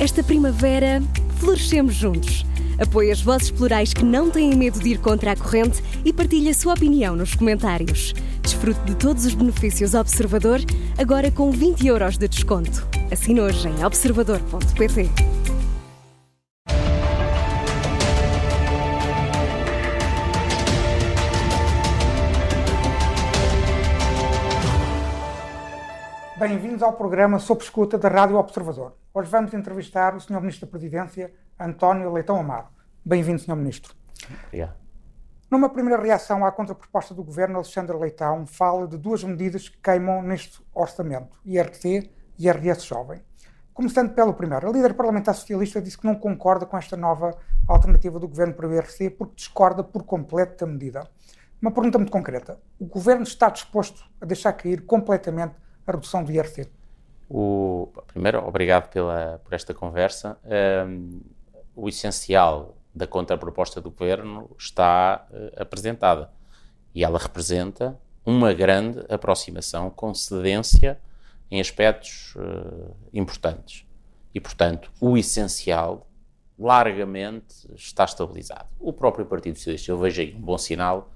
Esta primavera, florescemos juntos. Apoie as vozes plurais que não têm medo de ir contra a corrente e partilhe a sua opinião nos comentários. Desfrute de todos os benefícios Observador, agora com 20 € de desconto. Assine hoje em observador.pt. Bem-vindos ao programa Sob Escuta da Rádio Observador. Hoje vamos entrevistar o Sr. Ministro da Presidência, António Leitão Amaro. Bem-vindo, Sr. Ministro. Obrigado. Numa primeira reação à contraproposta do Governo, Alexandre Leitão fala de duas medidas que queimam neste orçamento, IRC e IRS Jovem. Começando pelo primeiro, a líder parlamentar socialista disse que não concorda com esta nova alternativa do Governo para o IRC porque discorda por completo da medida. Uma pergunta muito concreta. O Governo está disposto a deixar cair completamente a redução do IRC? Primeiro, obrigado por esta conversa. O essencial da contraproposta do Governo está apresentada e ela representa uma grande aproximação com cedência em aspectos importantes e, portanto, o essencial largamente está estabilizado. O próprio Partido Socialista, eu vejo aí um bom sinal,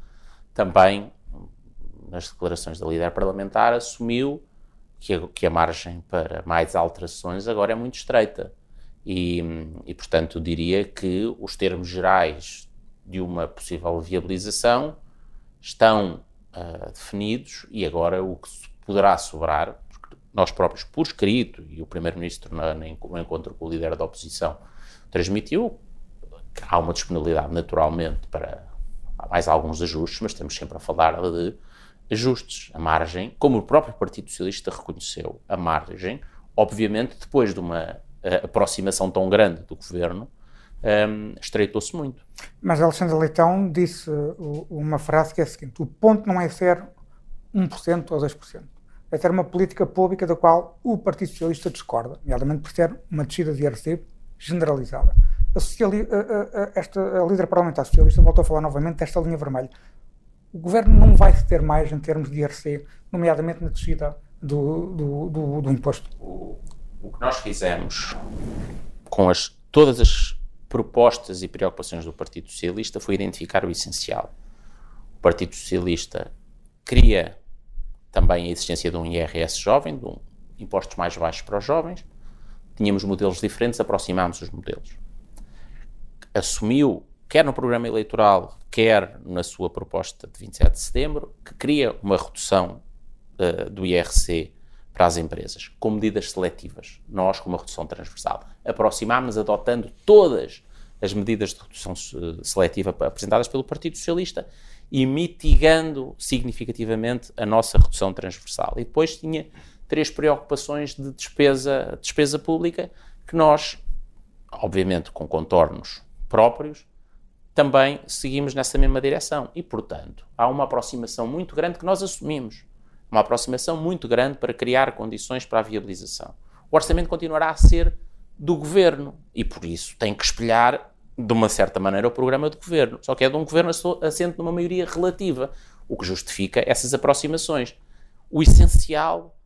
também nas declarações da líder parlamentar assumiu que a margem para mais alterações agora é muito estreita e, portanto, eu diria que os termos gerais de uma possível viabilização estão definidos e agora o que poderá sobrar, nós próprios por escrito, e o Primeiro-Ministro no encontro com o líder da oposição transmitiu, que há uma disponibilidade naturalmente para mais alguns ajustes, mas estamos sempre a falar de ajustes. A margem, como o próprio Partido Socialista reconheceu, a margem, obviamente, depois de uma aproximação tão grande do Governo, estreitou-se muito. Mas Alexandre Leitão disse uma frase que é a seguinte: o ponto não é ser 1% ou 2%, é ter uma política pública da qual o Partido Socialista discorda, nomeadamente por ter uma descida de IRC generalizada. A líder parlamentar socialista voltou a falar novamente desta linha vermelha. O Governo não vai ceder mais em termos de IRC, nomeadamente na descida do imposto. O que nós fizemos com todas as propostas e preocupações do Partido Socialista foi identificar o essencial. O Partido Socialista queria também a existência de um IRS jovem, de impostos mais baixos para os jovens. Tínhamos modelos diferentes, aproximámos os modelos. Assumiu, quer no programa eleitoral, quer na sua proposta de 27 de setembro, que queria uma redução do IRC para as empresas, com medidas seletivas. Nós, com uma redução transversal, aproximámos-nos adotando todas as medidas de redução seletiva apresentadas pelo Partido Socialista e mitigando significativamente a nossa redução transversal. E depois tinha 3 preocupações de despesa pública que nós, obviamente com contornos próprios, também seguimos nessa mesma direção e, portanto, há uma aproximação muito grande que nós assumimos, uma aproximação muito grande para criar condições para a viabilização. O orçamento continuará a ser do Governo e, por isso, tem que espelhar, de uma certa maneira, o programa do Governo, só que é de um Governo assente numa maioria relativa, o que justifica essas aproximações. O essencial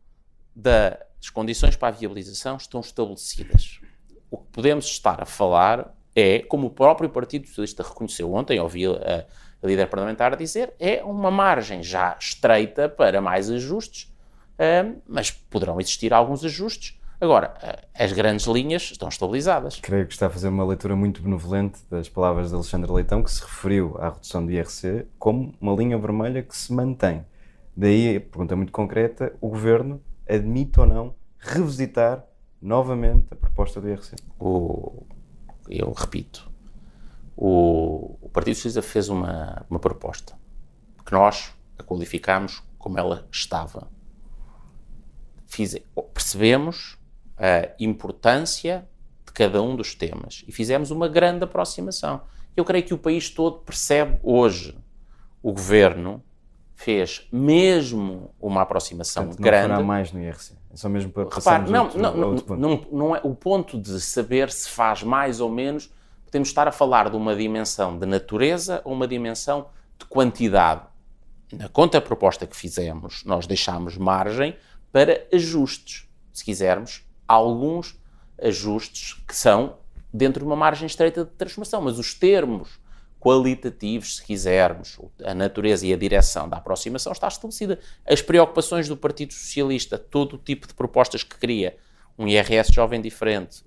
das condições para a viabilização estão estabelecidas. O que podemos estar a falar é, como o próprio Partido Socialista reconheceu ontem, ouvi a líder parlamentar dizer, é uma margem já estreita para mais ajustes, mas poderão existir alguns ajustes. Agora, as grandes linhas estão estabilizadas. Creio que está a fazer uma leitura muito benevolente das palavras de Alexandre Leitão, que se referiu à redução do IRC como uma linha vermelha que se mantém. Daí, a pergunta muito concreta, o Governo admite ou não revisitar novamente a proposta do IRC? Eu repito, o Partido Socialista fez uma proposta que nós a qualificámos como ela estava. Percebemos a importância de cada um dos temas e fizemos uma grande aproximação. Eu creio que o país todo percebe hoje. O Governo fez mesmo uma aproximação grande. Não fará mais no IRC. É só mesmo para Repare, passarmos outro ponto. não é o ponto de saber se faz mais ou menos. Podemos estar a falar de uma dimensão de natureza ou uma dimensão de quantidade. Na contraproposta que fizemos, nós deixámos margem para ajustes, se quisermos, alguns ajustes que são dentro de uma margem estreita de transformação, mas os termos qualitativos, se quisermos, a natureza e a direção da aproximação está estabelecida. As preocupações do Partido Socialista, todo o tipo de propostas que cria, um IRS jovem diferente,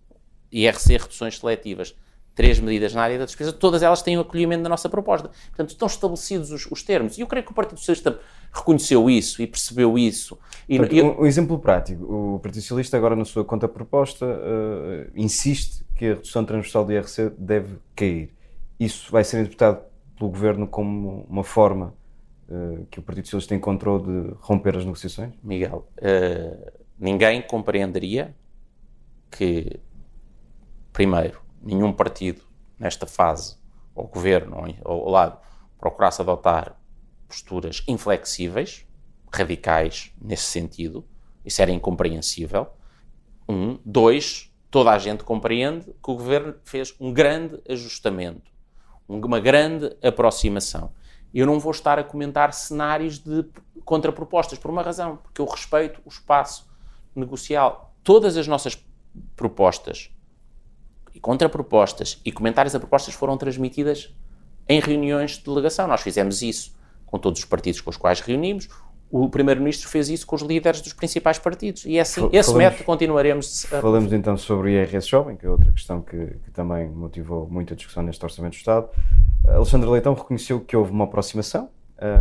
IRC reduções seletivas, 3 medidas na área da despesa, todas elas têm o acolhimento da nossa proposta. Portanto, estão estabelecidos os termos. E eu creio que o Partido Socialista reconheceu isso e percebeu isso. Um exemplo prático. O Partido Socialista, agora na sua contraproposta, insiste que a redução transversal do IRC deve cair. Isso vai ser interpretado pelo Governo como uma forma que o Partido Socialista encontrou de romper as negociações? Miguel, ninguém compreenderia que, primeiro, nenhum partido nesta fase, ou Governo, ou ao lado, procurasse adotar posturas inflexíveis, radicais nesse sentido. Isso era incompreensível. 2, toda a gente compreende que o Governo fez um grande ajustamento, uma grande aproximação. Eu não vou estar a comentar cenários de contrapropostas, por uma razão, porque eu respeito o espaço negocial. Todas as nossas propostas e contrapropostas e comentários a propostas foram transmitidas em reuniões de delegação. Nós fizemos isso com todos os partidos com os quais reunimos. O Primeiro-Ministro fez isso com os líderes dos principais partidos. E é assim, esse método continuaremos a... Falamos então sobre o IRS Jovem, que é outra questão que também motivou muita discussão neste Orçamento do Estado. Alexandre Leitão reconheceu que houve uma aproximação,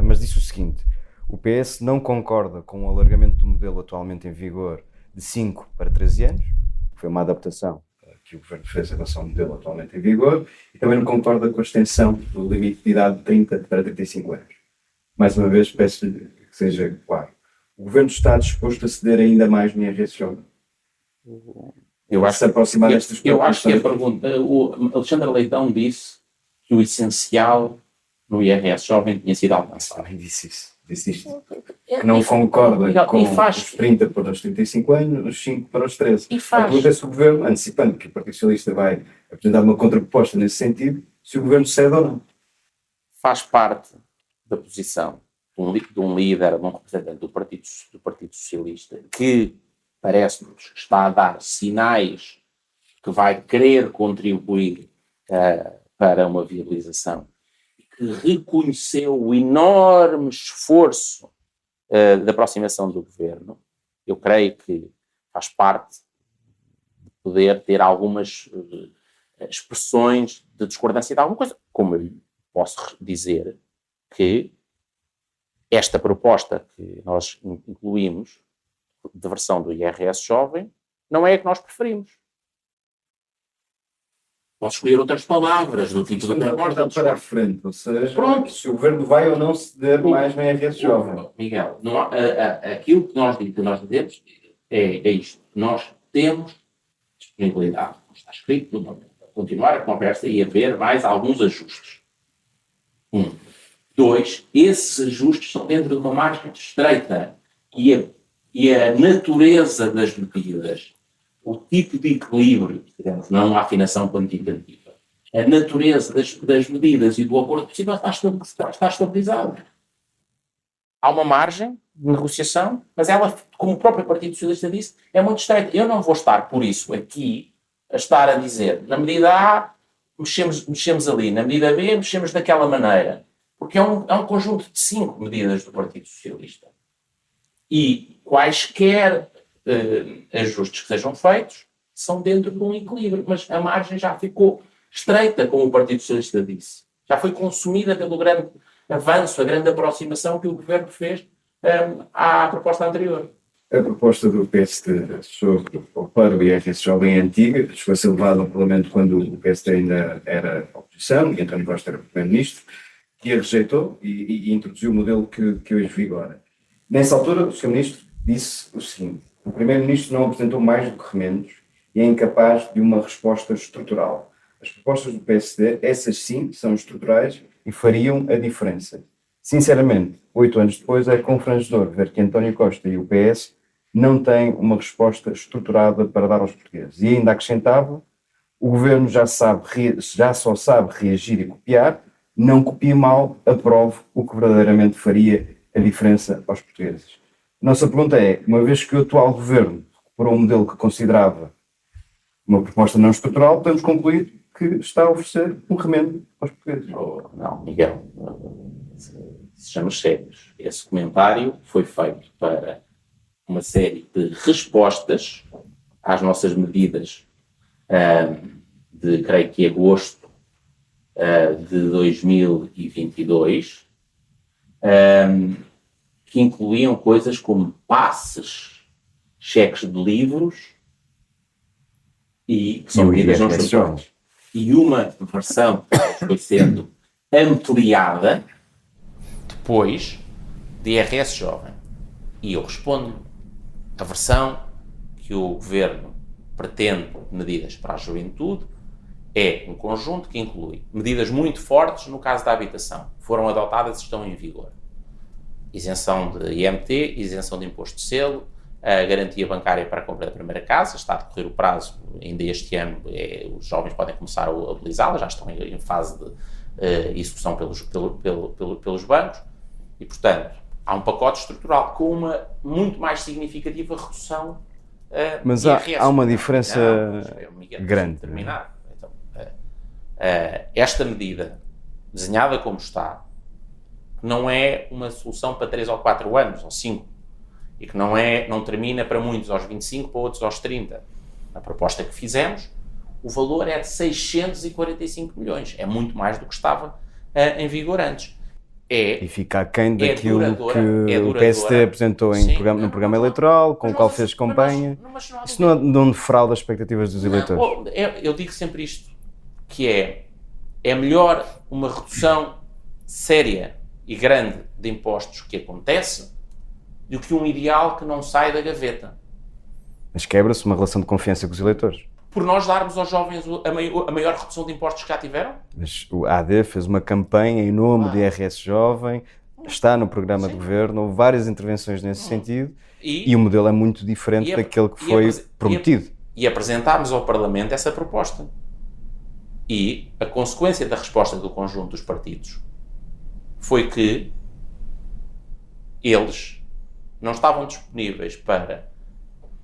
mas disse o seguinte: o PS não concorda com o alargamento do modelo atualmente em vigor de 5 para 13 anos, que foi uma adaptação que o Governo fez em relação ao modelo atualmente em vigor, e também não concorda com a extensão do limite de idade de 30 para 35 anos. Mais uma vez, peço-lhe que seja claro. O Governo está disposto a ceder ainda mais no IRS Jovem? Eu acho que a pergunta... O Alexandre Leitão disse que o essencial no IRS Jovem tinha sido alcançado. Também disse isso. Disse isto. Que não concorda com os 30 para os 35 anos, os 5 para os 13. A pergunta é se o Governo, antecipando que o Partido Socialista vai apresentar uma contraproposta nesse sentido, se o Governo cede ou não. Faz parte da posição de um líder, de um representante do Partido Socialista, que parece-nos que está a dar sinais que vai querer contribuir para uma viabilização, que reconheceu o enorme esforço da aproximação do Governo. Eu creio que faz parte de poder ter algumas expressões de discordância de alguma coisa, como eu posso dizer que esta proposta que nós incluímos, de versão do IRS Jovem, não é a que nós preferimos. Posso escolher outras palavras do tipo de proposta. Para a frente, ou seja, pronto, se o Governo vai ou não ceder mais no IRS Jovem. Miguel, aquilo que nós dizemos é isto. Nós temos disponibilidade, como está escrito, para continuar a conversa e haver mais alguns ajustes. 2, esses ajustes são dentro de uma margem estreita e a natureza das medidas, o tipo de equilíbrio, digamos, não a afinação quantitativa, a natureza das medidas e do acordo possível está estabilizado. Há uma margem de negociação, mas ela, como o próprio Partido Socialista disse, é muito estreita. Eu não vou estar, por isso, aqui a estar a dizer, na medida A, mexemos ali, na medida B, mexemos daquela maneira. Porque é um conjunto de 5 medidas do Partido Socialista. E quaisquer ajustes que sejam feitos são dentro de um equilíbrio. Mas a margem já ficou estreita, como o Partido Socialista disse. Já foi consumida pelo grande avanço, a grande aproximação que o Governo fez à proposta anterior. A proposta do PSD para o IRS Jovem é antiga, foi a ser levada ao Parlamento quando o PSD ainda era oposição e António Costa era Primeiro-Ministro, que a rejeitou e introduziu o modelo que hoje vigora. Nessa altura, o Sr. Ministro disse o seguinte: o Primeiro-Ministro não apresentou mais do que remendos e é incapaz de uma resposta estrutural. As propostas do PSD, essas sim, são estruturais e fariam a diferença. Sinceramente, 8 anos depois, é confrangedor ver que António Costa e o PS não têm uma resposta estruturada para dar aos portugueses. E ainda acrescentava: o Governo já só sabe reagir e copiar, não copie mal, aprove o que verdadeiramente faria a diferença aos portugueses. Nossa pergunta é, uma vez que o atual Governo recuperou um modelo que considerava uma proposta não estrutural, podemos concluir que está a oferecer um remendo aos portugueses. Não, Miguel, sejamos sérios. Esse comentário foi feito para uma série de respostas às nossas medidas de, creio que, agosto de 2022, que incluíam coisas como passes, cheques de livros e que são medidas não estruturais. E uma versão foi sendo ampliada depois de IRS jovem. E eu respondo-lhe, a versão que o Governo pretende de medidas para a juventude é um conjunto que inclui medidas muito fortes no caso da habitação. Foram adotadas e estão em vigor. Isenção de IMT, isenção de imposto de selo, a garantia bancária para a compra da primeira casa, está a decorrer o prazo, ainda este ano os jovens podem começar a utilizá-la, já estão em fase de execução pelos bancos e, portanto, há um pacote estrutural com uma muito mais significativa redução mas há uma diferença grande. Então, esta medida, desenhada como está, não é uma solução para 3 ou 4 anos, ou 5, e que não termina para muitos aos 25, para outros aos 30. Na proposta que fizemos, o valor é de 645 milhões. É muito mais do que estava em vigor antes. E fica aquém daquilo que o PSD apresentou no programa eleitoral, com o qual fez campanha. Isso não defrauda as expectativas dos eleitores? Eu digo sempre isto, que é melhor uma redução séria e grande de impostos que acontece do que um ideal que não sai da gaveta. Mas quebra-se uma relação de confiança com os eleitores. Por nós darmos aos jovens a maior redução de impostos que já tiveram? Mas o AD fez uma campanha em nome de IRS Jovem, está no programa de governo, houve várias intervenções nesse sentido e o modelo é muito diferente daquele que foi prometido. E apresentámos ao Parlamento essa proposta. E a consequência da resposta do conjunto dos partidos foi que eles não estavam disponíveis para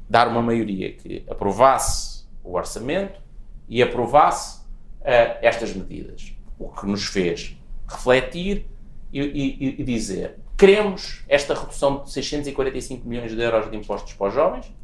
dar uma maioria que aprovasse o orçamento e aprovasse estas medidas. O que nos fez refletir e dizer: queremos esta redução de 645 milhões de euros de impostos para os jovens,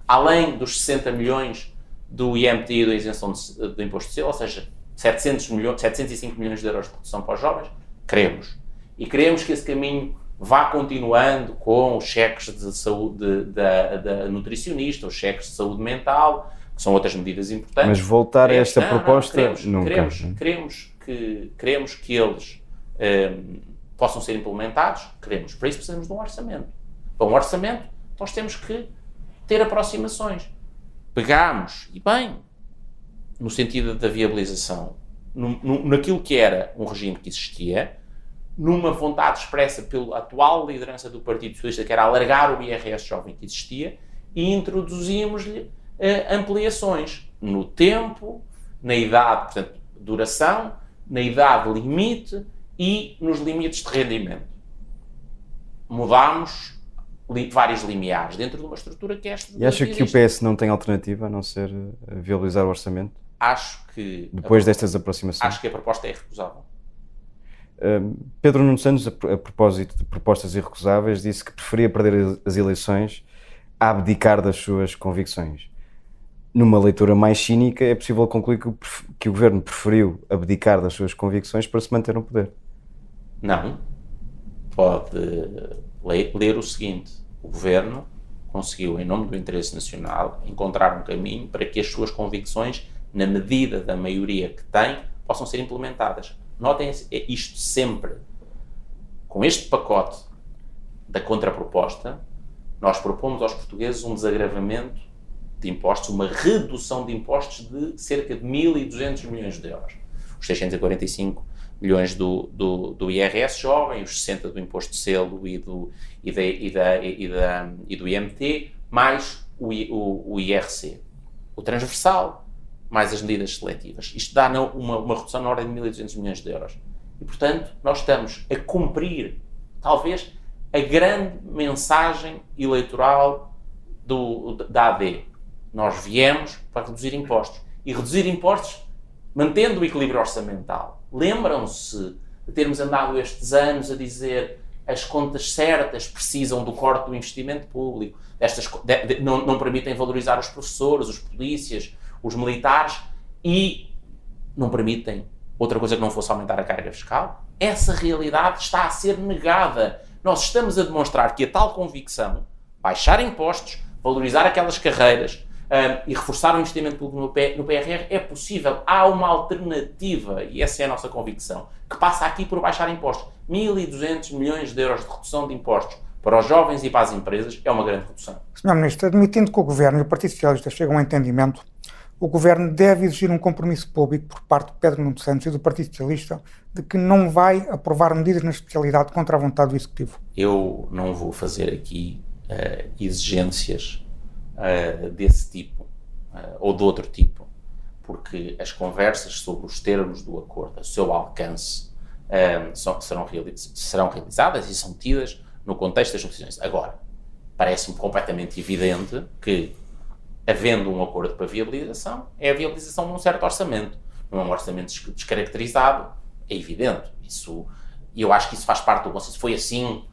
além dos 60 milhões do IMT e da isenção do imposto de selo, ou seja, 705 milhões de euros de redução para os jovens. Queremos. E queremos que esse caminho vá continuando com os cheques de saúde da nutricionista, os cheques de saúde mental, que são outras medidas importantes. Mas voltar a esta proposta, nunca. Queremos que eles possam ser implementados. Queremos. Para isso precisamos de um orçamento. Para um orçamento, nós temos que ter aproximações. Pegámos, e bem, no sentido da viabilização, naquilo que era um regime que existia, numa vontade expressa pela atual liderança do Partido Socialista, que era alargar o IRS jovem que existia, e introduzimos-lhe ampliações no tempo, na idade, portanto, duração, na idade limite e nos limites de rendimento. Mudámos vários limiares dentro de uma estrutura que é esta. E acha que o PS não tem alternativa a não ser viabilizar o orçamento? Acho que... Depois destas aproximações? Acho que a proposta é irrecusável. Pedro Nuno Santos, a propósito de propostas irrecusáveis, disse que preferia perder as eleições a abdicar das suas convicções. Numa leitura mais cínica, é possível concluir que o governo preferiu abdicar das suas convicções para se manter no poder. Não. Pode ler o seguinte: o governo conseguiu, em nome do interesse nacional, encontrar um caminho para que as suas convicções, na medida da maioria que tem, possam ser implementadas. Notem isto sempre. Com este pacote da contraproposta, nós propomos aos portugueses um desagravamento de impostos, uma redução de impostos de cerca de 1.200 milhões de euros. Os 645 milhões do IRS jovem, os 60 do imposto de selo e do IMT, mais o IRC. O transversal, mais as medidas seletivas. Isto dá uma redução na ordem de 1.200 milhões de euros. E, portanto, nós estamos a cumprir, talvez, a grande mensagem eleitoral da AD. Nós viemos para reduzir impostos. E reduzir impostos mantendo o equilíbrio orçamental. Lembram-se de termos andado estes anos a dizer as contas certas precisam do corte do investimento público, não permitem valorizar os professores, os polícias, os militares e não permitem outra coisa que não fosse aumentar a carga fiscal? Essa realidade está a ser negada. Nós estamos a demonstrar que a tal convicção, baixar impostos, valorizar aquelas carreiras e reforçar o investimento público no PRR é possível. Há uma alternativa, e essa é a nossa convicção, que passa aqui por baixar impostos. 1.200 milhões de euros de redução de impostos para os jovens e para as empresas é uma grande redução. Sr. Ministro, admitindo que o Governo e o Partido Socialista chegam a um entendimento, o Governo deve exigir um compromisso público por parte de Pedro Nuno Santos e do Partido Socialista de que não vai aprovar medidas na especialidade contra a vontade do Executivo. Eu não vou fazer aqui exigências desse tipo ou de outro tipo, porque as conversas sobre os termos do acordo, o seu alcance, serão realizadas e são tidas no contexto das negociações. Agora, parece-me completamente evidente que, havendo um acordo para viabilização, é a viabilização de um certo orçamento. Não é um orçamento descaracterizado, é evidente. E eu acho que isso faz parte do consenso. Foi assim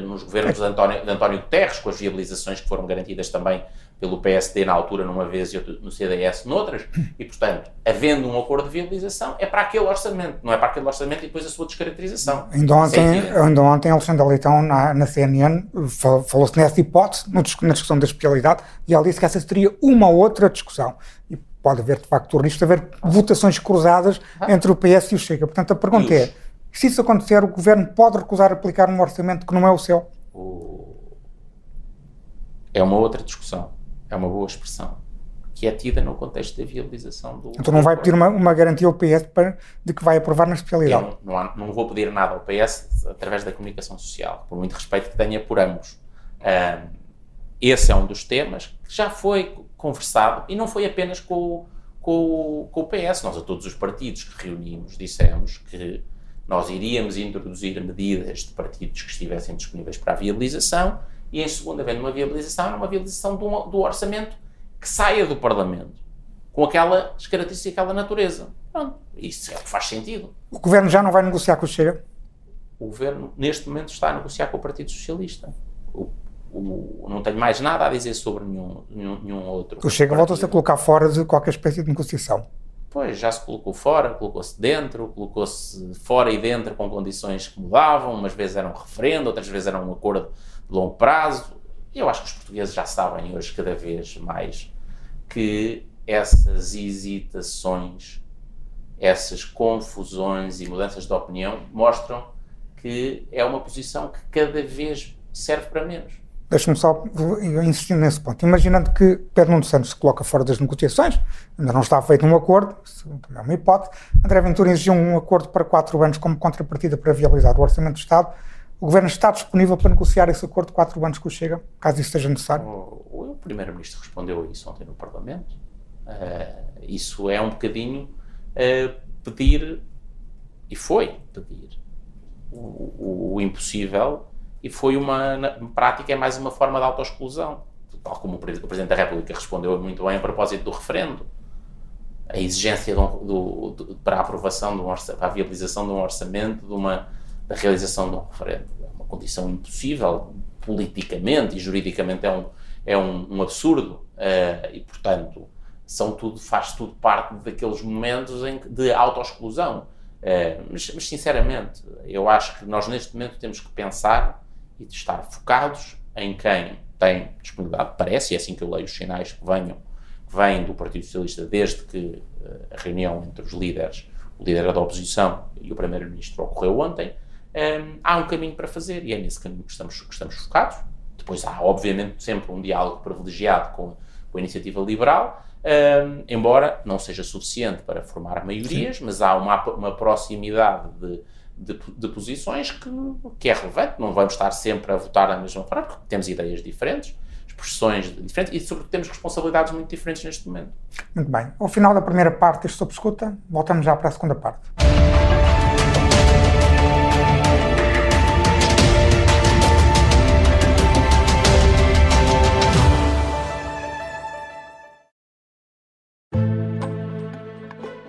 nos governos de António Guterres, com as viabilizações que foram garantidas também pelo PSD na altura numa vez e no CDS noutras, e portanto, havendo um acordo de viabilização, é para aquele orçamento, não é para aquele orçamento e depois a sua descaracterização. Ainda ontem Alexandre Leitão na CNN falou-se nessa hipótese, na discussão da especialidade, e ele disse que essa seria uma outra discussão. E pode haver, de facto, o risco de haver votações cruzadas entre o PS e o Chega. Portanto, a pergunta é, se isso acontecer, o Governo pode recusar aplicar um orçamento que não é o seu? É uma outra discussão. É uma boa expressão. Que é tida no contexto da viabilização do... Então não vai pedir uma garantia ao PS de que vai aprovar na especialidade? Eu não vou pedir nada ao PS através da comunicação social, por muito respeito que tenha por ambos. Esse é um dos temas que já foi conversado e não foi apenas com o PS. Nós, a todos os partidos que reunimos, dissemos que nós iríamos introduzir medidas de partidos que estivessem disponíveis para a viabilização e, em segundo, havendo uma viabilização do orçamento que saia do Parlamento com aquelas características e aquela natureza. Pronto, isso é o que faz sentido. O Governo já não vai negociar com o Chega? O Governo, neste momento, está a negociar com o Partido Socialista. Não tenho mais nada a dizer sobre nenhum outro. O Chega voltou-se a colocar fora de qualquer espécie de negociação. Pois, já se colocou fora, colocou-se dentro, colocou-se fora e dentro com condições que mudavam, umas vezes era um referendo, outras vezes era um acordo de longo prazo. Eu acho que os portugueses já sabem hoje cada vez mais que essas hesitações, essas confusões e mudanças de opinião mostram que é uma posição que cada vez serve para menos. Deixa-me só insistir nesse ponto. Imaginando que Pedro Nuno Santos se coloca fora das negociações, ainda não está feito um acordo, isso também é uma hipótese, André Ventura exigiu um acordo para 4 anos como contrapartida para viabilizar o Orçamento do Estado. O Governo está disponível para negociar esse acordo de 4 anos com o Chega, caso isso seja necessário? O Primeiro-Ministro respondeu a isso ontem no Parlamento. Isso é um bocadinho pedir, e foi pedir, o impossível. E foi na prática, é mais uma forma de autoexclusão, tal como o Presidente da República respondeu muito bem a propósito do referendo. A exigência para a aprovação, para a viabilização de um orçamento, da realização de um referendo. É uma condição impossível, politicamente e juridicamente é um absurdo, e portanto faz tudo parte daqueles momentos de autoexclusão. Mas sinceramente, eu acho que nós neste momento temos que pensar e de estar focados em quem tem disponibilidade, parece, e é assim que eu leio os sinais que vêm do Partido Socialista desde que a reunião entre os líderes, o líder da oposição e o Primeiro-Ministro ocorreu ontem. Há um caminho para fazer e é nesse caminho que estamos focados. Depois há, obviamente, sempre um diálogo privilegiado com a iniciativa liberal, embora não seja suficiente para formar maiorias, mas há uma proximidade de posições que é relevante. Não vamos estar sempre a votar da mesma forma, porque temos ideias diferentes, expressões diferentes e, sobretudo, temos responsabilidades muito diferentes neste momento. Muito bem. Ao final da primeira parte deste Sob Escuta, voltamos já para a segunda parte.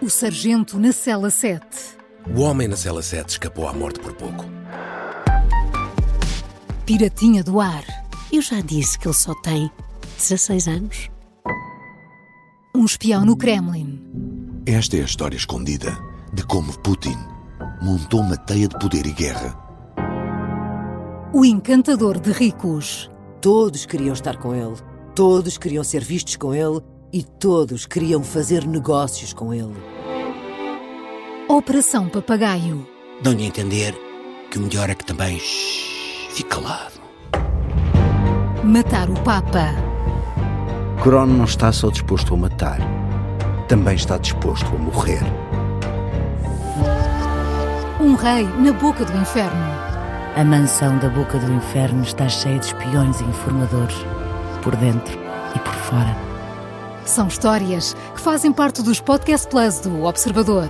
O sargento na cela 7. O homem na cela 7 escapou à morte por pouco. Piratinha do ar. Eu já disse que ele só tem 16 anos. Um espião no Kremlin. Esta é a história escondida de como Putin montou uma teia de poder e guerra. O encantador de ricos. Todos queriam estar com ele, todos queriam ser vistos com ele e todos queriam fazer negócios com ele. Operação Papagaio. Dão-lhe a entender que o melhor é que também fique calado. Matar o Papa. Crono não está só disposto a matar, também está disposto a morrer. Um rei na boca do inferno. A mansão da boca do inferno está cheia de espiões e informadores, por dentro e por fora. São histórias que fazem parte dos Podcast Plus do Observador.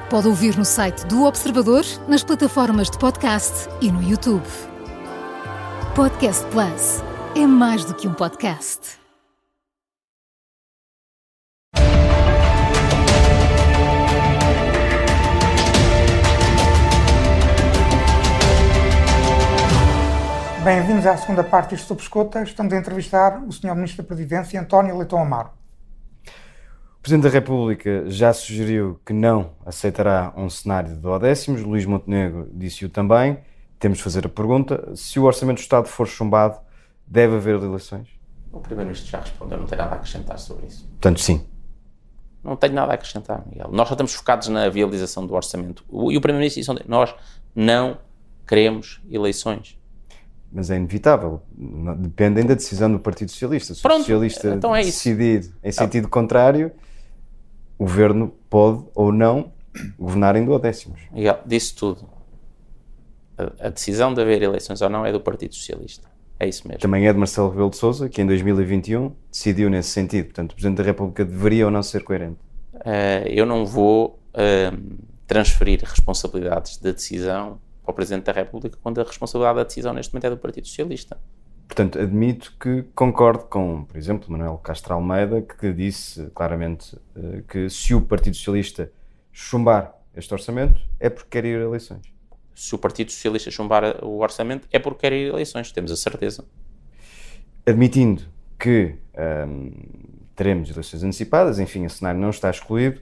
Pode ouvir no site do Observador, nas plataformas de podcast e no YouTube. Podcast Plus é mais do que um podcast. Bem-vindos à segunda parte deste Sob Escuta. Estamos a entrevistar o Sr. Ministro da Presidência, António Leitão Amaro. O Presidente da República já sugeriu que não aceitará um cenário de duodécimos. Luís Montenegro disse-o também. Temos de fazer a pergunta: se o Orçamento do Estado for chumbado, deve haver eleições? O Primeiro-Ministro já respondeu, não tem nada a acrescentar sobre isso. Portanto, sim. Não tenho nada a acrescentar, Miguel. Nós só estamos focados na viabilização do orçamento. E o Primeiro-Ministro disse ontem: nós não queremos eleições. Mas é inevitável. Depende ainda da decisão do Partido Socialista. Se o Socialista então é decidir em sentido contrário, o Governo pode ou não governar em duodécimos. Miguel, disse tudo. A decisão de haver eleições ou não é do Partido Socialista. É isso mesmo. Também é de Marcelo Rebelo de Sousa, que em 2021 decidiu nesse sentido. Portanto, o Presidente da República deveria ou não ser coerente. Eu não vou transferir responsabilidades da decisão ao Presidente da República, quando a responsabilidade da decisão neste momento é do Partido Socialista. Portanto, admito que concordo com, por exemplo, Manuel Castro Almeida, que disse claramente que se o Partido Socialista chumbar este orçamento é porque quer ir a eleições. Se o Partido Socialista chumbar o orçamento é porque quer ir a eleições, temos a certeza. Admitindo que teremos eleições antecipadas, enfim, esse cenário não está excluído.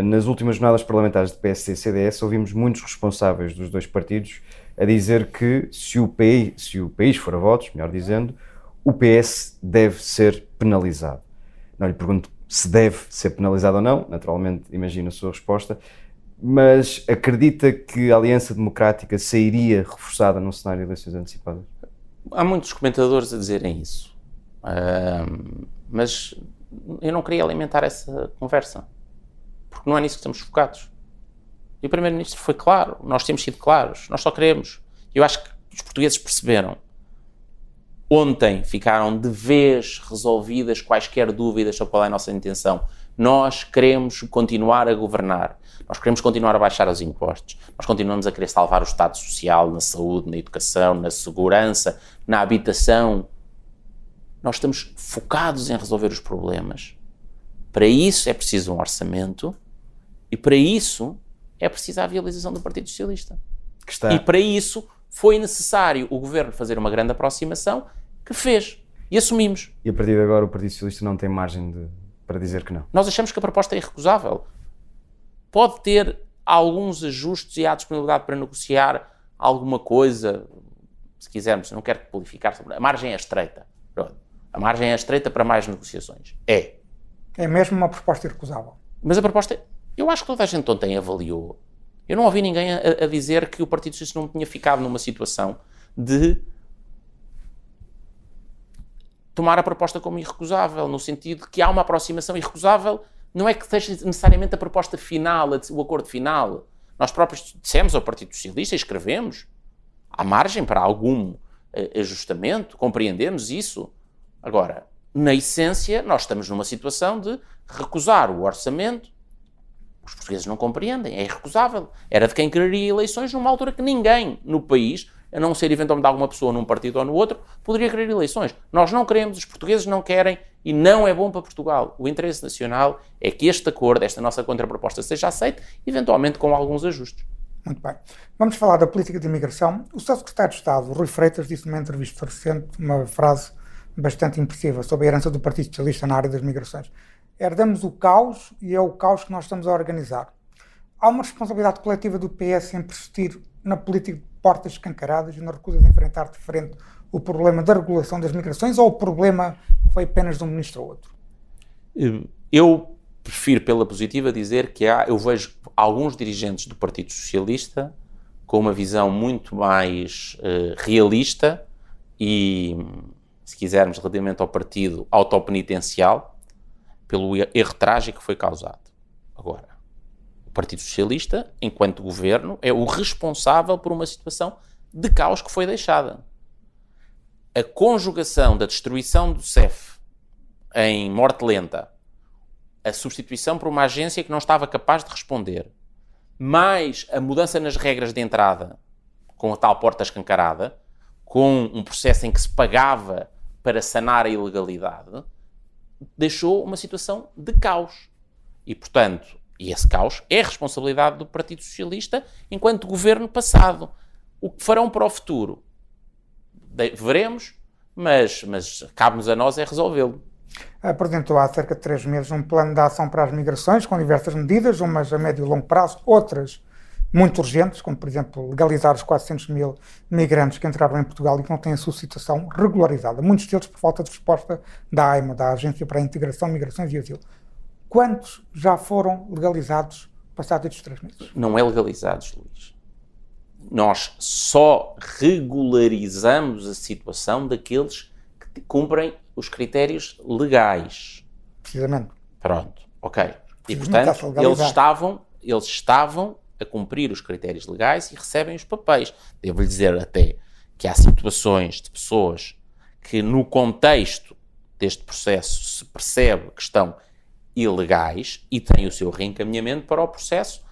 Nas últimas jornadas parlamentares de PSD e CDS ouvimos muitos responsáveis dos dois partidos a dizer que se o país for a votos, melhor dizendo, o PS deve ser penalizado. Não lhe pergunto se deve ser penalizado ou não, naturalmente imagino a sua resposta, mas acredita que a Aliança Democrática sairia reforçada num cenário de eleições antecipadas? Há muitos comentadores a dizerem isso, mas eu não queria alimentar essa conversa, porque não é nisso que estamos focados. E o Primeiro-Ministro foi claro, nós temos sido claros, nós só queremos. Eu acho que os portugueses perceberam. Ontem ficaram de vez resolvidas quaisquer dúvidas sobre qual é a nossa intenção. Nós queremos continuar a governar, nós queremos continuar a baixar os impostos, nós continuamos a querer salvar o Estado Social na saúde, na educação, na segurança, na habitação. Nós estamos focados em resolver os problemas. Para isso é preciso um orçamento e para isso é preciso a viabilização do Partido Socialista. E para isso foi necessário o Governo fazer uma grande aproximação que fez e assumimos. E a partir de agora o Partido Socialista não tem margem para dizer que não? Nós achamos que a proposta é irrecusável. Pode ter alguns ajustes e há disponibilidade para negociar alguma coisa, se quisermos, não quero qualificar sobre a margem é estreita. A margem é estreita para mais negociações. É mesmo uma proposta irrecusável. Mas a proposta, eu acho que toda a gente ontem avaliou. Eu não ouvi ninguém a dizer que o Partido Socialista não tinha ficado numa situação de tomar a proposta como irrecusável, no sentido de que há uma aproximação irrecusável, não é que seja necessariamente a proposta final, o acordo final. Nós próprios dissemos ao Partido Socialista e escrevemos, há margem para algum ajustamento, compreendemos isso. Agora, na essência, nós estamos numa situação de recusar o orçamento. Os portugueses não compreendem, é irrecusável. Era de quem quereria eleições numa altura que ninguém no país a não ser eventualmente alguma pessoa num partido ou no outro, poderia querer eleições. Nós não queremos, os portugueses não querem e não é bom para Portugal. O interesse nacional é que este acordo, esta nossa contraproposta seja aceita, eventualmente com alguns ajustes. Muito bem. Vamos falar da política de imigração. O seu secretário de Estado, Rui Freitas, disse numa entrevista recente uma frase bastante impressiva sobre a herança do Partido Socialista na área das migrações. Herdamos o caos e é o caos que nós estamos a organizar. Há uma responsabilidade coletiva do PS em persistir na política de portas escancaradas e na recusa de enfrentar de frente o problema da regulação das migrações, ou o problema foi apenas de um ministro ou outro? Eu prefiro, pela positiva, dizer que eu vejo alguns dirigentes do Partido Socialista com uma visão muito mais realista e, se quisermos, relativamente ao partido, autopenitencial, pelo erro trágico que foi causado. Agora, o Partido Socialista, enquanto governo, é o responsável por uma situação de caos que foi deixada. A conjugação da destruição do CEF em morte lenta, a substituição por uma agência que não estava capaz de responder, mais a mudança nas regras de entrada, com a tal porta escancarada, com um processo em que se pagava para sanar a ilegalidade, deixou uma situação de caos. E, portanto, esse caos é a responsabilidade do Partido Socialista enquanto governo passado. O que farão para o futuro? Veremos, mas cabe-nos a nós é resolvê-lo. Apresentou há cerca de 3 meses um plano de ação para as migrações, com diversas medidas, umas a médio e longo prazo, outras muito urgentes, como, por exemplo, legalizar os 400 mil migrantes que entraram em Portugal e que não têm a sua situação regularizada. Muitos deles por falta de resposta da AIMA, da Agência para a Integração, Migrações e Asilo. Quantos já foram legalizados passados estes 3 meses? Não é legalizados, Luís. Nós só regularizamos a situação daqueles que cumprem os critérios legais. Precisamente. Pronto, ok. E, portanto, eles estavam a cumprir os critérios legais e recebem os papéis. Devo-lhe dizer até que há situações de pessoas que, no contexto deste processo, se percebe que estão ilegais e têm o seu reencaminhamento para o processo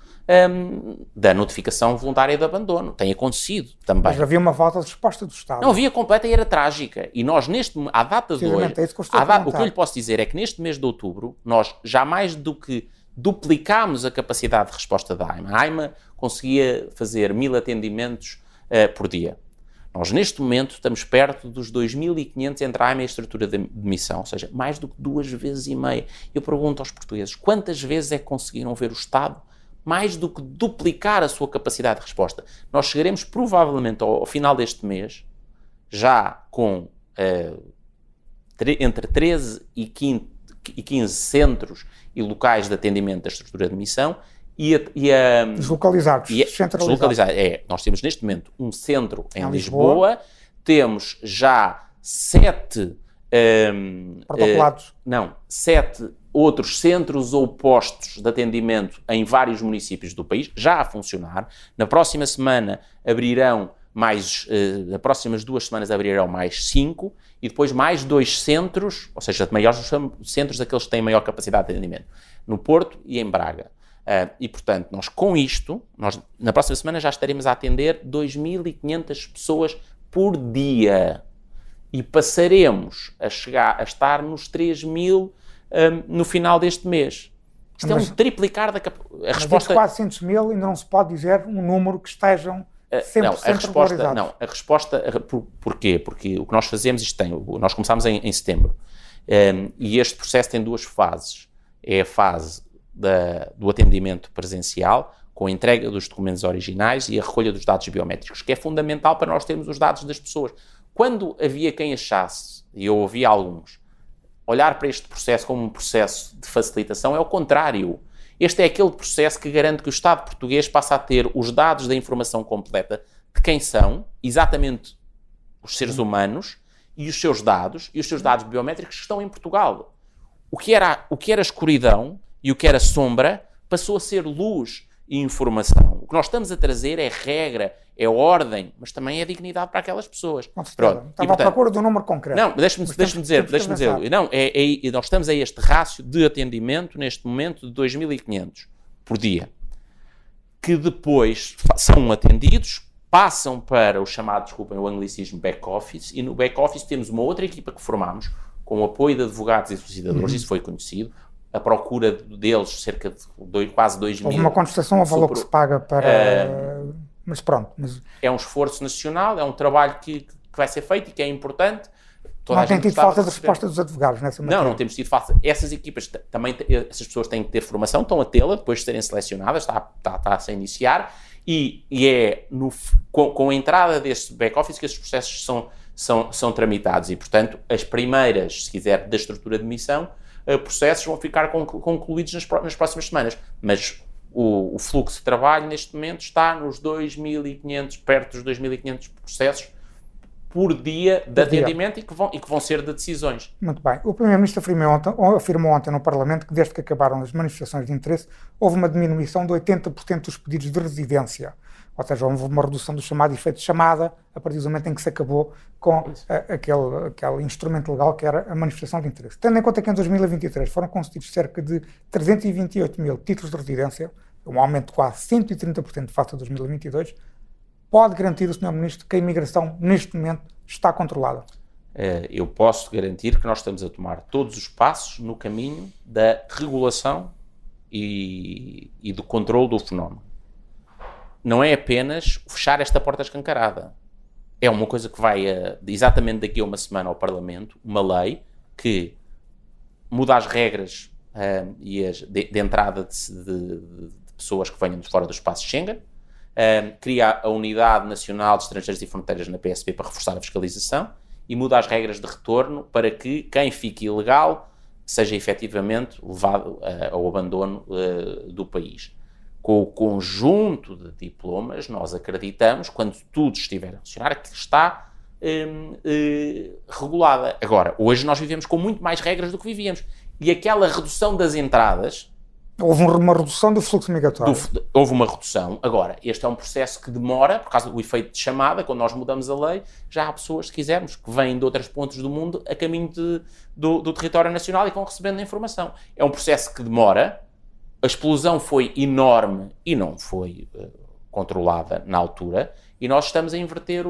da notificação voluntária de abandono. Tem acontecido também. Mas havia uma falta de resposta do Estado. Não, havia completa e era trágica. E nós, à data de hoje, o que eu lhe posso dizer é que neste mês de outubro, nós já mais do que duplicámos a capacidade de resposta da AIMA. A AIMA conseguia fazer 1000 atendimentos por dia. Nós, neste momento, estamos perto dos 2.500 entre a AIMA e a estrutura de missão, ou seja, mais do que 2,5 vezes. Eu pergunto aos portugueses, quantas vezes é que conseguiram ver o Estado mais do que duplicar a sua capacidade de resposta? Nós chegaremos, provavelmente, ao final deste mês, já com entre 13 e 15 centros e locais de atendimento da estrutura de missão deslocalizados, centralizados. Nós temos neste momento um centro em Lisboa, temos já 7 protocolados. 7 outros centros ou postos de atendimento em vários municípios do país, já a funcionar. Na próxima semana abrirão nas próximas 2 semanas abrirão mais 5 e depois mais 2 centros, ou seja, maiores centros daqueles que têm maior capacidade de atendimento, no Porto e em Braga. E, portanto, nós com isto, na próxima semana já estaremos a atender 2.500 pessoas por dia e passaremos a estar nos 3.000 no final deste mês. Isto é um triplicar da capacidade. Mas de 400 mil ainda não se pode dizer um número que estejam 100% regularizados. A resposta, porquê? Porque o que nós fazemos, nós começámos em setembro, e este processo tem 2 fases. É a fase do atendimento presencial, com a entrega dos documentos originais e a recolha dos dados biométricos, que é fundamental para nós termos os dados das pessoas. Quando havia quem achasse, e eu ouvi alguns, olhar para este processo como um processo de facilitação, é o contrário. Este é aquele processo que garante que o Estado português passa a ter os dados da informação completa de quem são, exatamente os seres humanos, e os seus dados biométricos que estão em Portugal. O que era escuridão e o que era sombra passou a ser luz e informação. O que nós estamos a trazer é regra, é ordem, mas também é dignidade para aquelas pessoas. Pronto. Estava à procura de um número concreto. Não, deixe-me dizer. Não, nós estamos a este rácio de atendimento, neste momento, de 2.500 por dia, que depois são atendidos passam para o chamado, desculpem o anglicismo, back-office, e no back-office temos uma outra equipa que formamos, com o apoio de advogados e solicitadores, isso foi conhecido, a procura deles, cerca de quase 2 mil. Houve uma contestação ao valor que se paga para... mas pronto. É um esforço nacional, é um trabalho que vai ser feito e que é importante. Não tem tido falta de resposta dos advogados nessa matéria? Não temos tido falta. Essas equipas também, essas pessoas têm que ter formação, estão a tê-la depois de serem selecionadas, está a se iniciar, e é com a entrada deste back-office que esses processos são tramitados, e, portanto, as primeiras, se quiser, da estrutura de missão, processos vão ficar concluídos nas próximas semanas. Mas o fluxo de trabalho, neste momento, está nos 2.500, perto dos 2.500 processos por dia de atendimento e que vão ser de decisões. Muito bem. O Primeiro-Ministro afirmou ontem no Parlamento que desde que acabaram as manifestações de interesse houve uma diminuição de 80% dos pedidos de residência. Ou seja, houve uma redução do chamado efeito de chamada a partir do momento em que se acabou com aquele instrumento legal que era a manifestação de interesse. Tendo em conta que em 2023 foram concedidos cerca de 328 mil títulos de residência, um aumento de quase 130% face a 2022, pode garantir o Sr. Ministro que a imigração, neste momento, está controlada? Eu posso garantir que nós estamos a tomar todos os passos no caminho da regulação e do controle do fenómeno. Não é apenas fechar esta porta escancarada. É uma coisa que vai, exatamente daqui a uma semana, ao Parlamento, uma lei que muda as regras de entrada de pessoas que venham de fora do espaço Schengen, cria a Unidade Nacional de Estrangeiros e Fronteiras na PSP para reforçar a fiscalização e muda as regras de retorno para que quem fique ilegal seja efetivamente levado ao abandono do país. Com o conjunto de diplomas, nós acreditamos, quando tudo estiver a funcionar, que está regulada. Agora, hoje nós vivemos com muito mais regras do que vivíamos. E aquela redução das entradas... Houve uma redução do fluxo migratório. Houve uma redução. Agora, este é um processo que demora, por causa do efeito de chamada, quando nós mudamos a lei, já há pessoas, se quisermos, que vêm de outros pontos do mundo a caminho do território nacional e que vão recebendo a informação. É um processo que demora, a explosão foi enorme e não foi controlada na altura, e nós estamos a inverter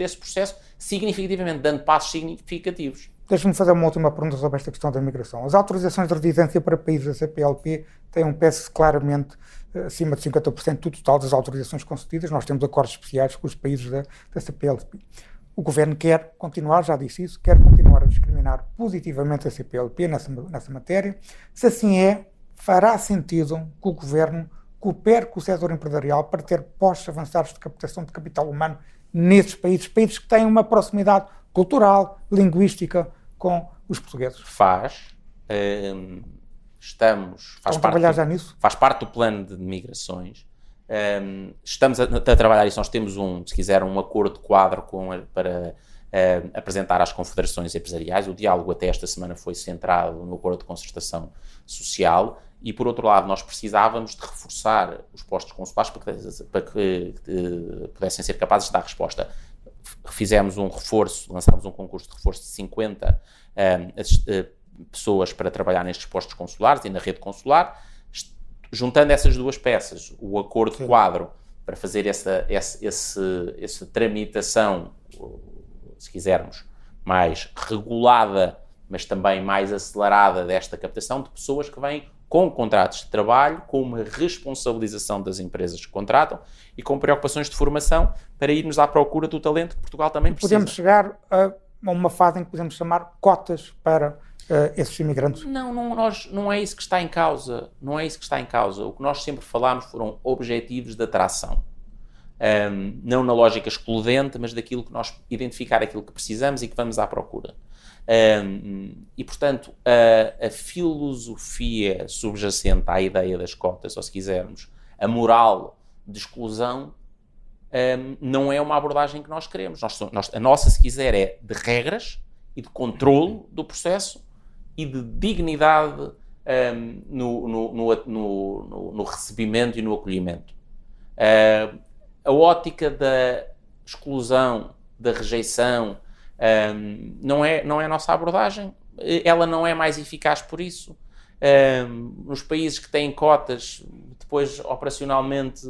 esse processo significativamente, dando passos significativos. Deixe-me fazer uma última pergunta sobre esta questão da migração. As autorizações de residência para países da CPLP têm um peso claramente acima de 50% do total das autorizações concedidas. Nós temos acordos especiais com os países da CPLP. O Governo quer continuar, já disse isso, quer continuar a discriminar positivamente a CPLP nessa matéria. Se assim é, fará sentido que o Governo coopere com o setor empresarial para ter postos avançados de captação de capital humano nesses países que têm uma proximidade cultural, linguística com os portugueses? Faz trabalhar já nisso? Faz parte do plano de migrações. Estamos a trabalhar isso. Nós temos se quiser, um acordo de quadro para apresentar às confederações empresariais. O diálogo até esta semana foi centrado no acordo de concertação social e, por outro lado, nós precisávamos de reforçar os postos consulares para que pudessem ser capazes de dar resposta. Fizemos um reforço, lançámos um concurso de reforço de 50 pessoas para trabalhar nestes postos consulares e na rede consular. Juntando essas duas peças, o acordo de quadro para fazer essa tramitação, se quisermos, mais regulada, mas também mais acelerada desta captação de pessoas que vêm com contratos de trabalho, com uma responsabilização das empresas que contratam e com preocupações de formação para irmos à procura do talento que Portugal também precisa. Podemos chegar a uma fase em que podemos chamar cotas para esses imigrantes? Não é isso que está em causa. Não é isso que está em causa. O que nós sempre falámos foram objetivos de atração. Não na lógica excludente, mas daquilo que nós identificar aquilo que precisamos e que vamos à procura. E, portanto, a filosofia subjacente à ideia das cotas, ou se quisermos, a moral de exclusão, não é uma abordagem que nós queremos. A nossa, se quiser, é de regras e de controlo do processo e de dignidade no recebimento e no acolhimento. A ótica da exclusão, da rejeição, não é a nossa abordagem. Ela não é mais eficaz por isso. Nos países que têm cotas, depois operacionalmente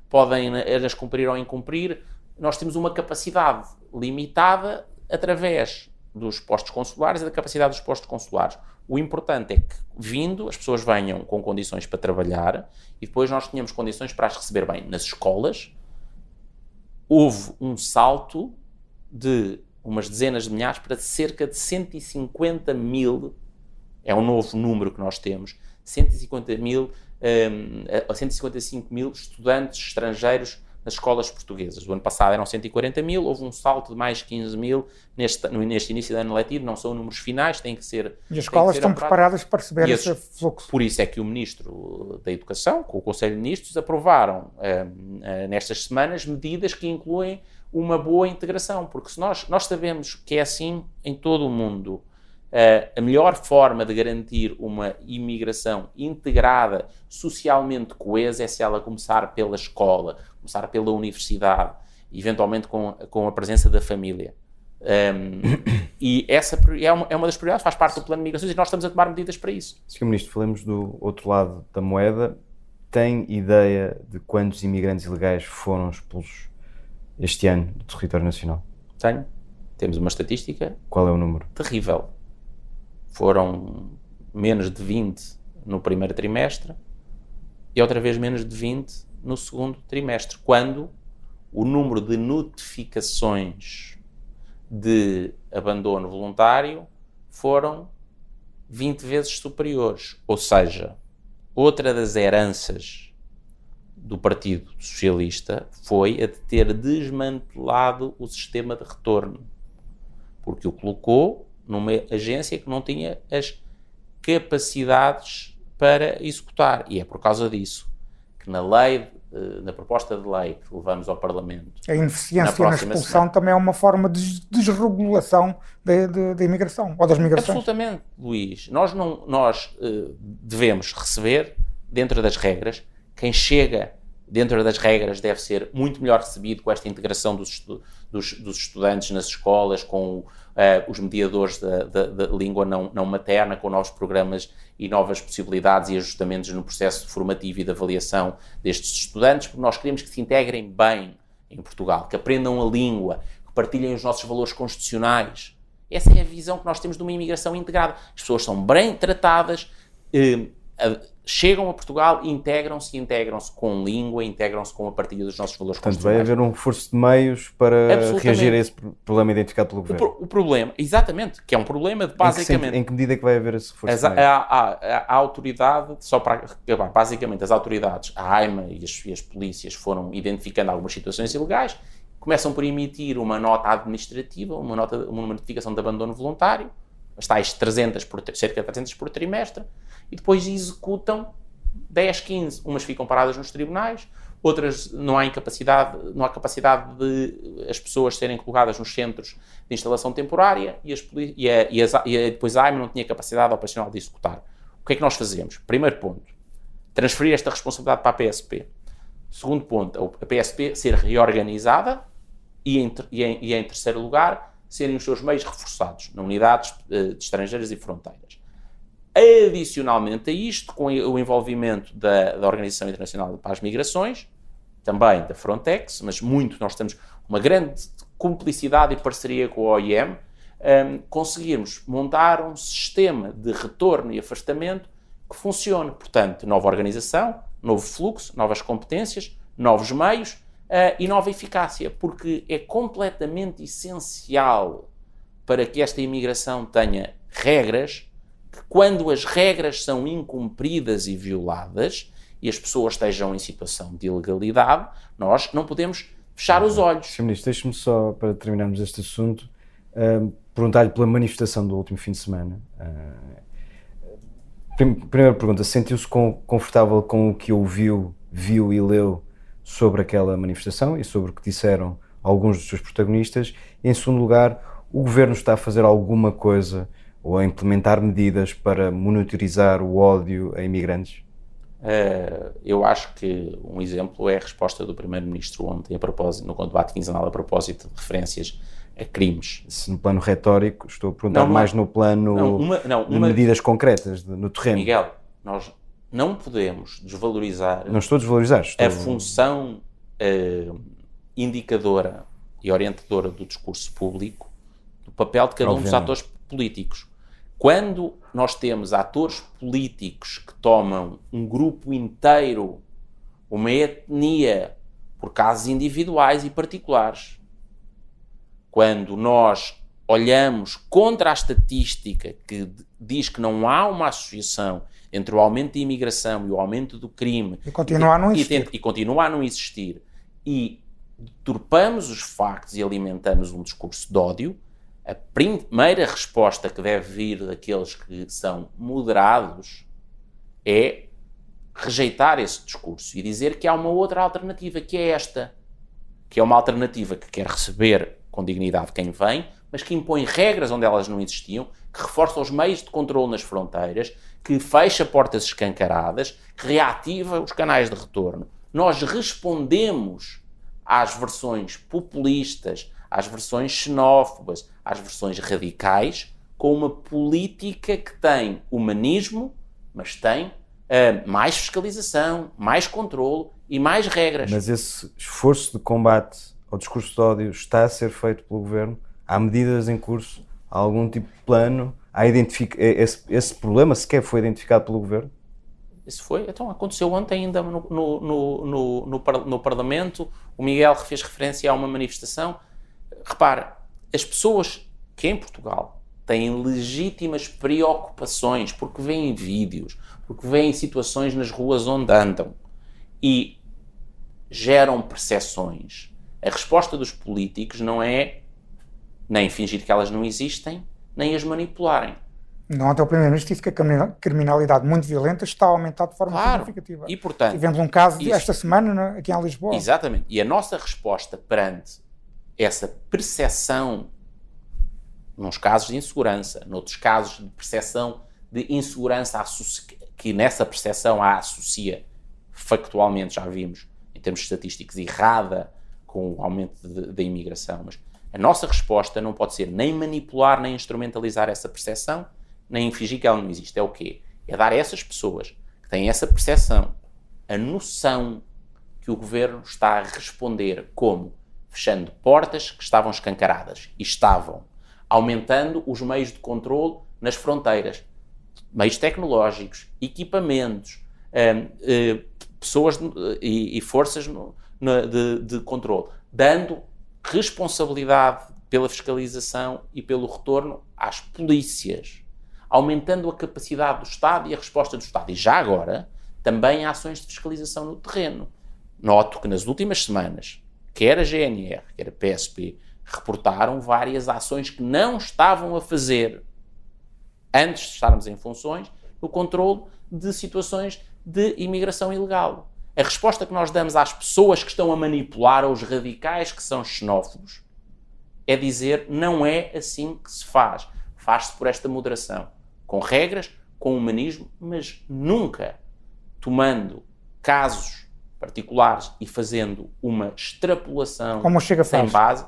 podem as cumprir ou incumprir. Nós temos uma capacidade limitada através dos postos consulares e da capacidade dos postos consulares. O importante é que, vindo, as pessoas venham com condições para trabalhar e depois nós tenhamos condições para as receber bem. Nas escolas, houve um salto de umas dezenas de milhares para cerca de 150 mil, é um novo número que nós temos, 155 mil estudantes estrangeiros nas escolas portuguesas. O ano passado eram 140 mil, houve um salto de mais 15 mil neste início de ano letivo, não são números finais, têm que ser... E as escolas estão preparadas para receber esse fluxo. Por isso é que o Ministro da Educação, com o Conselho de Ministros, aprovaram nestas semanas medidas que incluem uma boa integração, porque se nós sabemos que é assim em todo o mundo. A melhor forma de garantir uma imigração integrada, socialmente coesa, é se ela começar pela escola, começar pela universidade, eventualmente com a presença da família. E essa é uma das prioridades, faz parte do plano de migrações e nós estamos a tomar medidas para isso. Sr. Ministro, falamos do outro lado da moeda. Tem ideia de quantos imigrantes ilegais foram expulsos este ano do território nacional? Tenho. Temos uma estatística. Qual é o número? Terrível. Foram menos de 20 no primeiro trimestre e outra vez menos de 20 no segundo trimestre, quando o número de notificações de abandono voluntário foram 20 vezes superiores. Ou seja, outra das heranças do Partido Socialista foi a de ter desmantelado o sistema de retorno, porque o colocou numa agência que não tinha as capacidades para executar. E é por causa disso que na proposta de lei que levamos ao Parlamento... A ineficiência na expulsão também é uma forma de desregulação da imigração, ou das migrações. Absolutamente, Luís. Nós devemos receber, dentro das regras, quem chega dentro das regras deve ser muito melhor recebido com esta integração dos estudantes nas escolas, com os mediadores da língua não materna, com novos programas e novas possibilidades e ajustamentos no processo formativo e de avaliação destes estudantes, porque nós queremos que se integrem bem em Portugal, que aprendam a língua, que partilhem os nossos valores constitucionais. Essa é a visão que nós temos de uma imigração integrada. As pessoas são bem tratadas, chegam a Portugal, integram-se com língua, integram-se com a partilha dos nossos valores constitucionais. Portanto, vai haver um reforço de meios para reagir a esse problema identificado pelo Governo. O problema, exatamente, que é um problema de basicamente... Em que medida é que vai haver esse reforço de meios? A autoridade, só para acabar, basicamente as autoridades, a AIMA e as polícias foram identificando algumas situações ilegais, começam por emitir uma nota administrativa, uma notificação de abandono voluntário, as tais cerca de 300 por trimestre, e depois executam 10, 15, umas ficam paradas nos tribunais, outras não há capacidade de as pessoas serem colocadas nos centros de instalação temporária e depois a AIMA não tinha capacidade operacional de executar. O que é que nós fazemos? Primeiro ponto, transferir esta responsabilidade para a PSP. Segundo ponto, a PSP ser reorganizada e em terceiro lugar, serem os seus meios reforçados na unidades de estrangeiros e fronteiras. Adicionalmente a isto, com o envolvimento da Organização Internacional para as Migrações, também da Frontex, mas nós temos uma grande cumplicidade e parceria com a OIM, conseguirmos montar um sistema de retorno e afastamento que funcione. Portanto, nova organização, novo fluxo, novas competências, novos meios e nova eficácia, porque é completamente essencial para que esta imigração tenha regras, que quando as regras são incumpridas e violadas e as pessoas estejam em situação de ilegalidade, nós não podemos fechar os olhos. Sr. Ministro, deixe-me só, para terminarmos este assunto, perguntar-lhe pela manifestação do último fim de semana. Primeira pergunta, sentiu-se confortável com o que ouviu, viu e leu sobre aquela manifestação e sobre o que disseram alguns dos seus protagonistas? Em segundo lugar, o Governo está a fazer alguma coisa ou a implementar medidas para monitorizar o ódio a imigrantes? Eu acho que um exemplo é a resposta do Primeiro-Ministro ontem no debate quinzenal a propósito de referências a crimes. Se no plano retórico, estou a perguntar mais no plano de medidas concretas, no terreno. Miguel, nós não podemos desvalorizar não estou a desvalorizar, a função indicadora e orientadora do discurso público do papel de cada um dos atores políticos. Quando nós temos atores políticos que tomam um grupo inteiro, uma etnia, por casos individuais e particulares, quando nós olhamos contra a estatística que diz que não há uma associação entre o aumento da imigração e o aumento do crime e continua a não existir, e deturpamos os factos e alimentamos um discurso de ódio, a primeira resposta que deve vir daqueles que são moderados é rejeitar esse discurso e dizer que há uma outra alternativa, que é esta, que é uma alternativa que quer receber com dignidade quem vem, mas que impõe regras onde elas não existiam, que reforça os meios de controle nas fronteiras, que fecha portas escancaradas, que reativa os canais de retorno. Nós respondemos às versões populistas, às versões xenófobas, às versões radicais, com uma política que tem humanismo, mas tem mais fiscalização, mais controle e mais regras. Mas esse esforço de combate ao discurso de ódio está a ser feito pelo Governo? Há medidas em curso? Há algum tipo de plano? Esse problema sequer foi identificado pelo Governo? Isso foi? Então, aconteceu ontem ainda no Parlamento. O Miguel fez referência a uma manifestação. Repara, as pessoas que em Portugal têm legítimas preocupações porque veem vídeos, porque veem situações nas ruas onde andam e geram percepções. A resposta dos políticos não é nem fingir que elas não existem, nem as manipularem. Não, até o Primeiro-Ministro disse que a criminalidade muito violenta está a aumentar de forma significativa. E, portanto, tivemos um caso esta semana aqui em Lisboa. Exatamente. E a nossa resposta perante essa percepção, nos casos de insegurança, noutros casos de percepção de insegurança, que nessa percepção associa factualmente, já vimos, em termos estatísticos, errada com o aumento da imigração, mas a nossa resposta não pode ser nem manipular, nem instrumentalizar essa percepção, nem fingir que ela não existe. É o quê? É dar a essas pessoas que têm essa percepção a noção que o Governo está a responder como? Fechando portas que estavam escancaradas e estavam aumentando os meios de controle nas fronteiras, meios tecnológicos, equipamentos, pessoas e forças de controle, dando responsabilidade pela fiscalização e pelo retorno às polícias, aumentando a capacidade do Estado e a resposta do Estado. E já agora, também há ações de fiscalização no terreno. Noto que nas últimas semanas, quer a GNR, quer a PSP, reportaram várias ações que não estavam a fazer antes de estarmos em funções no controle de situações de imigração ilegal. A resposta que nós damos às pessoas que estão a manipular, aos radicais que são xenófobos, é dizer, não é assim que se faz. Faz-se por esta moderação, com regras, com humanismo, mas nunca tomando casos particulares e fazendo uma extrapolação sem base,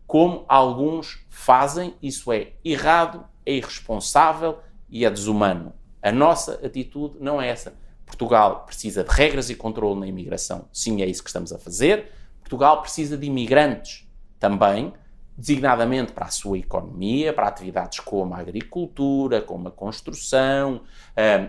como alguns fazem. Isso é errado, é irresponsável e é desumano. A nossa atitude não é essa. Portugal precisa de regras e controle na imigração. Sim, é isso que estamos a fazer. Portugal precisa de imigrantes também, designadamente para a sua economia, para atividades como a agricultura, como a construção,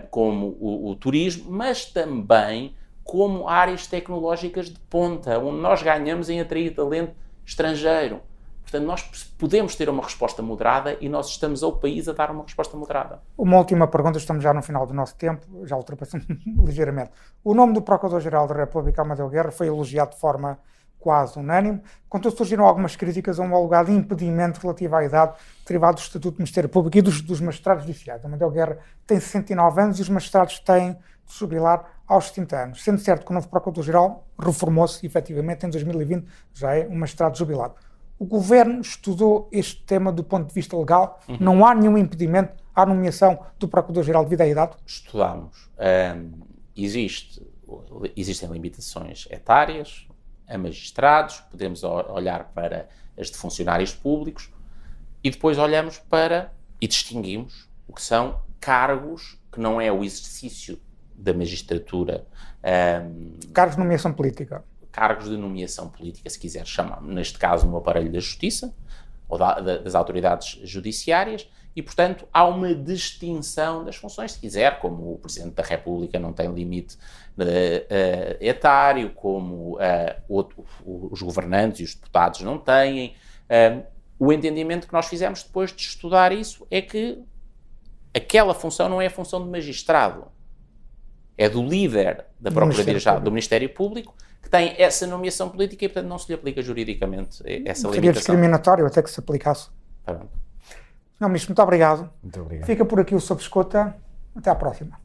como o turismo, mas também como áreas tecnológicas de ponta, onde nós ganhamos em atrair talento estrangeiro. Portanto, nós podemos ter uma resposta moderada e nós estamos ao país a dar uma resposta moderada. Uma última pergunta, estamos já no final do nosso tempo, já ultrapassamos ligeiramente. O nome do Procurador-Geral da República, Amadeu Guerra, foi elogiado de forma quase unânime. Contudo, surgiram algumas críticas a um alegado impedimento relativo à idade derivado do Estatuto do Ministério Público e dos magistrados judiciais. Amadeu Guerra tem 69 anos e os magistrados têm de se jubilar aos 70 anos. Sendo certo que o novo Procurador-Geral reformou-se, efetivamente, em 2020, já é um magistrado jubilado. O Governo estudou este tema do ponto de vista legal? Não há nenhum impedimento à nomeação do Procurador-Geral devido à idade? Estudamos. Existem limitações etárias a magistrados, podemos olhar para as de funcionários públicos e depois olhamos para e distinguimos o que são cargos que não é o exercício da magistratura. Cargos de nomeação política. cargos de nomeação política, se quiser chamar, neste caso no aparelho da Justiça, ou das autoridades judiciárias, e, portanto, há uma distinção das funções, se quiser, como o Presidente da República não tem limite etário, como os governantes e os deputados não têm. O entendimento que nós fizemos depois de estudar isso é que aquela função não é a função de magistrado, é do líder da Procuradoria-Geral do Ministério Público, que tem essa nomeação política e, portanto, não se lhe aplica juridicamente essa limitação. Seria discriminatório até que se aplicasse. Pronto. Sr. Ministro, muito obrigado. Muito obrigado. Fica por aqui o Sob Escuta. Até à próxima.